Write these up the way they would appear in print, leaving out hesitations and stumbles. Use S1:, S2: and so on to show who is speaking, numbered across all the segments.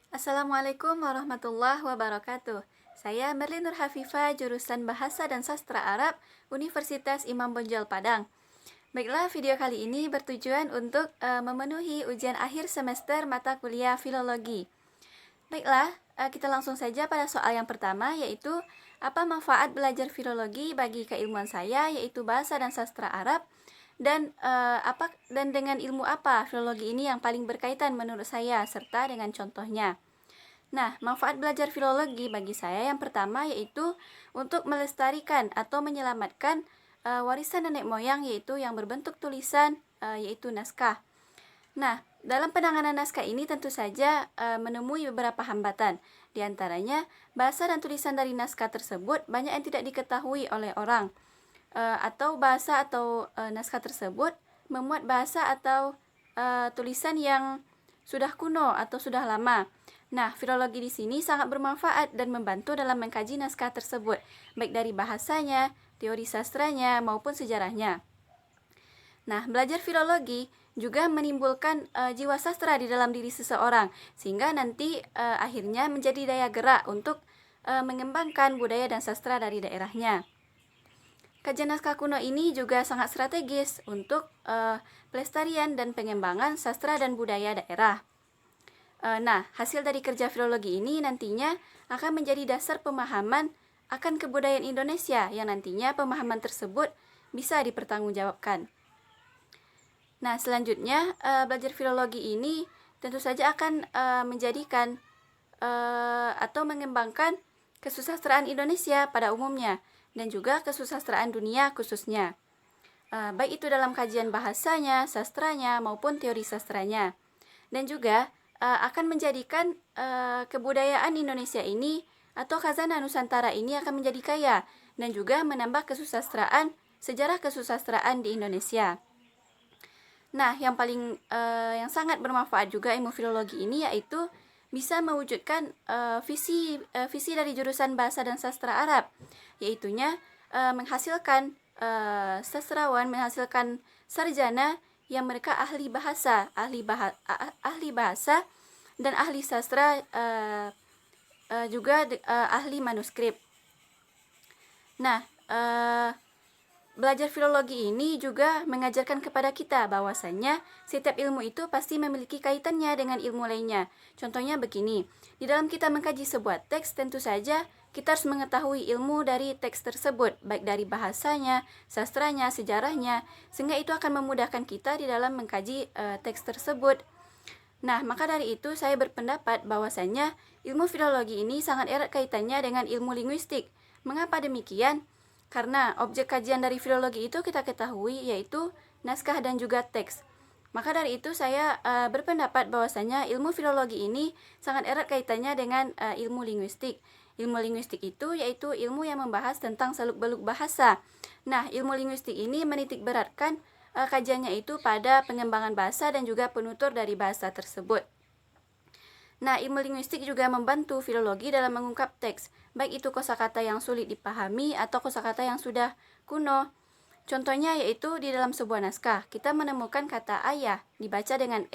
S1: Assalamualaikum warahmatullahi wabarakatuh. Saya Merlin Nur Hafifah, jurusan Bahasa dan Sastra Arab, Universitas Imam Bonjol Padang. Baiklah, video kali ini bertujuan untuk memenuhi ujian akhir semester mata kuliah Filologi. Baiklah, kita langsung saja pada soal yang pertama, yaitu apa manfaat belajar filologi bagi keilmuan saya, yaitu bahasa dan sastra Arab, dan dengan ilmu apa filologi ini yang paling berkaitan menurut saya, serta dengan contohnya. Nah, manfaat belajar filologi bagi saya yang pertama yaitu untuk melestarikan atau menyelamatkan warisan nenek moyang, yaitu yang berbentuk tulisan, yaitu naskah. Nah, dalam penanganan naskah ini tentu saja menemui beberapa hambatan. Di antaranya, bahasa dan tulisan dari naskah tersebut banyak yang tidak diketahui oleh orang. Atau bahasa atau naskah tersebut memuat bahasa atau tulisan yang sudah kuno atau sudah lama. Nah, filologi di sini sangat bermanfaat dan membantu dalam mengkaji naskah tersebut, baik dari bahasanya, teori sastranya, maupun sejarahnya. Nah, belajar filologi juga menimbulkan jiwa sastra di dalam diri seseorang, sehingga nanti akhirnya menjadi daya gerak untuk mengembangkan budaya dan sastra dari daerahnya. Kajian naskah kuno ini juga sangat strategis untuk pelestarian dan pengembangan sastra dan budaya daerah. Nah, hasil dari kerja filologi ini nantinya akan menjadi dasar pemahaman akan kebudayaan Indonesia yang nantinya pemahaman tersebut bisa dipertanggungjawabkan. Nah, selanjutnya belajar filologi ini tentu saja akan menjadikan atau mengembangkan kesusastraan Indonesia pada umumnya dan juga kesusastraan dunia khususnya. Baik itu dalam kajian bahasanya, sastranya, maupun teori sastranya. Dan juga akan menjadikan kebudayaan Indonesia ini atau khazanah Nusantara ini akan menjadi kaya dan juga menambah kesusastraan, sejarah kesusastraan di Indonesia. Nah, yang sangat bermanfaat juga ilmu filologi ini yaitu bisa mewujudkan visi dari jurusan bahasa dan sastra Arab, yaitunya menghasilkan sastrawan, menghasilkan sarjana yang mereka ahli bahasa dan ahli sastra, juga ahli manuskrip. Nah, belajar filologi ini juga mengajarkan kepada kita bahwasannya setiap ilmu itu pasti memiliki kaitannya dengan ilmu lainnya. Contohnya begini, di dalam kita mengkaji sebuah teks, tentu saja kita harus mengetahui ilmu dari teks tersebut, baik dari bahasanya, sastranya, sejarahnya, sehingga itu akan memudahkan kita di dalam mengkaji teks tersebut. Nah, maka dari itu saya berpendapat bahwasannya ilmu filologi ini sangat erat kaitannya dengan ilmu linguistik. Mengapa demikian? Karena objek kajian dari filologi itu kita ketahui yaitu naskah dan juga teks. Maka dari itu saya berpendapat bahwasanya ilmu filologi ini sangat erat kaitannya dengan ilmu linguistik. Ilmu linguistik itu yaitu ilmu yang membahas tentang seluk-beluk bahasa. Nah, ilmu linguistik ini menitik beratkan kajiannya itu pada pengembangan bahasa dan juga penutur dari bahasa tersebut. Nah, ilmu linguistik juga membantu filologi dalam mengungkap teks, baik itu kosakata yang sulit dipahami atau kosakata yang sudah kuno. Contohnya yaitu di dalam sebuah naskah, kita menemukan kata ayah dibaca dengan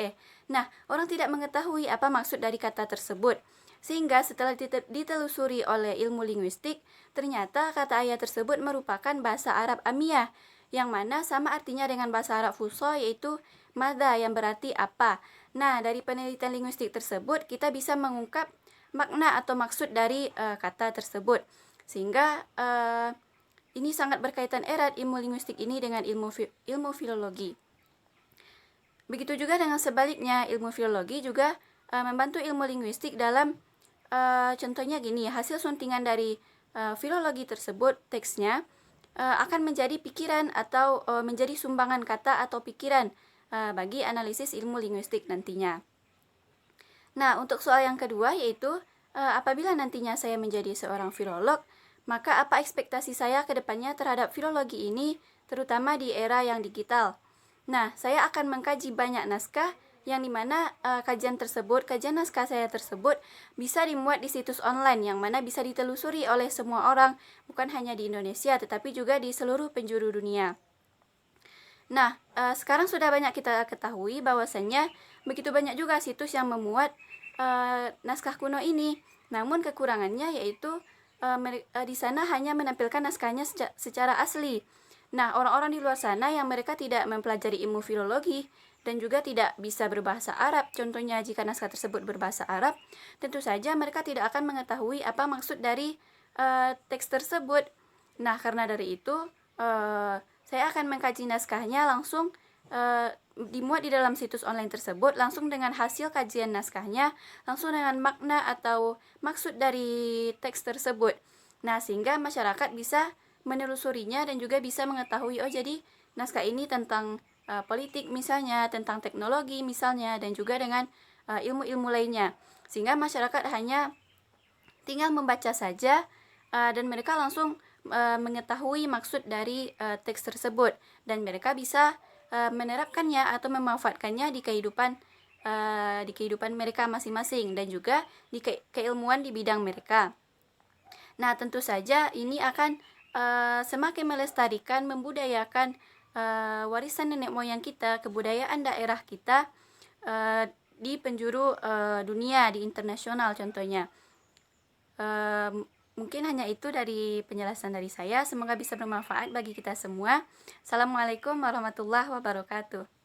S1: Nah, orang tidak mengetahui apa maksud dari kata tersebut. Sehingga setelah ditelusuri oleh ilmu linguistik, ternyata kata ayah tersebut merupakan bahasa Arab Amiyah, yang mana sama artinya dengan bahasa Arab Fusha, yaitu mada, yang berarti apa. Nah, dari penelitian linguistik tersebut, kita bisa mengungkap makna atau maksud dari kata tersebut. Sehingga ini sangat berkaitan erat ilmu linguistik ini dengan ilmu filologi. Begitu juga dengan sebaliknya, ilmu filologi juga membantu ilmu linguistik dalam contohnya gini, hasil suntingan dari filologi tersebut, teksnya akan menjadi pikiran atau menjadi sumbangan kata atau pikiran bagi analisis ilmu linguistik nantinya. Nah, untuk soal yang kedua yaitu apabila nantinya saya menjadi seorang filolog, maka apa ekspektasi saya ke depannya terhadap filologi ini, terutama di era yang digital. Nah, saya akan mengkaji banyak naskah yang dimana kajian naskah saya tersebut bisa dimuat di situs online yang mana bisa ditelusuri oleh semua orang, bukan hanya di Indonesia tetapi juga di seluruh penjuru dunia. Nah, sekarang sudah banyak kita ketahui bahwasannya begitu banyak juga situs yang memuat naskah kuno ini. Namun kekurangannya yaitu di sana hanya menampilkan naskahnya secara asli. Nah, orang-orang di luar sana yang mereka tidak mempelajari ilmu filologi dan juga tidak bisa berbahasa Arab, contohnya jika naskah tersebut berbahasa Arab, tentu saja mereka tidak akan mengetahui apa maksud dari teks tersebut. Nah, karena dari itu, saya akan mengkaji naskahnya langsung dimuat di dalam situs online tersebut, langsung dengan hasil kajian naskahnya, langsung dengan makna atau maksud dari teks tersebut. Nah, sehingga masyarakat bisa menelusurinya dan juga bisa mengetahui, oh jadi naskah ini tentang politik misalnya, tentang teknologi misalnya, dan juga dengan ilmu-ilmu lainnya. Sehingga masyarakat hanya tinggal membaca saja dan mereka langsung mengetahui maksud dari teks tersebut, dan mereka bisa menerapkannya atau memanfaatkannya di kehidupan mereka masing-masing dan juga di keilmuan di bidang mereka. Nah, tentu saja ini akan semakin melestarikan, membudayakan warisan nenek moyang kita, kebudayaan daerah kita di penjuru dunia, di internasional contohnya. Mungkin hanya itu dari penjelasan dari saya. Semoga bisa bermanfaat bagi kita semua. Assalamualaikum warahmatullahi wabarakatuh.